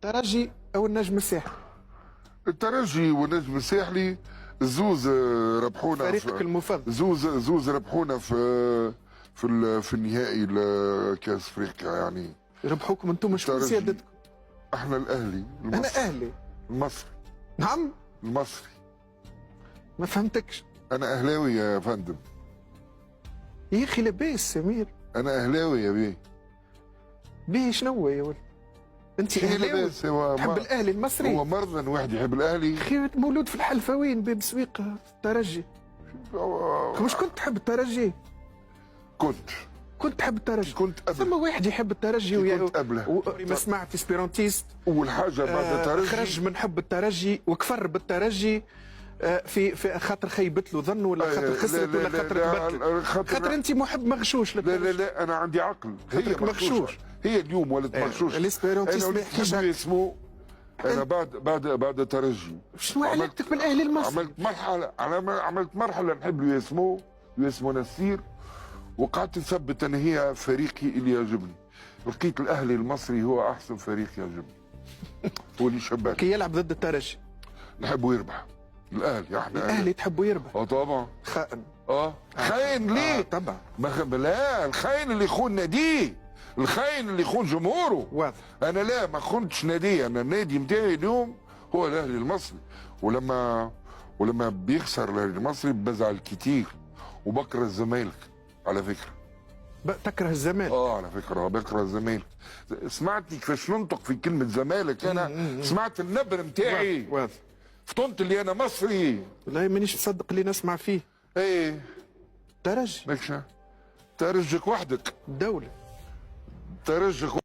ترجي او النجم الساحلي؟ الترجي والنجم الساحلي زوز ربحونا فريقك المفضل. زوز ربحونا في النهائي لكاس افريقيا يعني. ربحوكم انتم شكون الترجي. سيادتكم؟ احنا الاهلي انا المصري. اهلي. المصري نعم. المصري. ما فهمتكش. انا اهلاوي يا فندم. يا اخي لاباس سمير. انا اهلاوي يا بيه. بيه شنو يا ولد؟ انت شنو اهلاوي لاباس؟ هو تحب الاهلي المصري؟ هو مرض ان واحد يحب الاهلي. اخي مولود في الحلفاوين باب سويق الترجي. مش كنت تحب الترجي؟ كنت تحب الترجي؟ كنت قبل. ثم واحد يحب الترجي كنت قبله. ما سمعت اسبيرونتيست. اول حاجه بعد الترجي خرج من حب الترجي وكفر بالترجي. في خاطر خيبت له ظن ولا خاطر خسرت ولا خاطر كبت؟ خاطر انت محب مغشوش للترجي. لا انا عندي عقل. هي مغشوش. هي اليوم ولد مغشوش. الاسبيرونتيست ما يحكيش انا اسمه. انا بعد الترجي شنو علاقتك بالاهلي المصري؟ عملت مرحله نحب له اسمه نسير، وقعدت نثبت ان هي فريقي اللي يعجبني. لقيت الاهلي المصري هو احسن فريق يعجبني. هو اللي شبهني. كي يلعب ضد الترجي نحبه يربح. الاهلي احنا الاهلي تحبه يربح؟ طبعا. خائن. خاين ليه؟ طبعا. لا، الخاين اللي يخون ناديه، الخاين اللي يخون جمهوره. واضح. انا لا، ما خنتش ناديه. انا النادي نتاعي اليوم هو الاهلي المصري، ولما بيخسر الاهلي المصري بزعل كتير وبكره الزمالك على فكره. تكره الزمالك؟ على فكره بكره الزمالك. سمعتني كيفاش ننطق في كلمه زمالك. انا سمعت النبر نتاعي. واضح. فطنت اللي انا مصري. والله مانيش مصدق اللي نسمع فيه. ايه ترجي. ماكش ترجك وحدك. الدولة. ترجك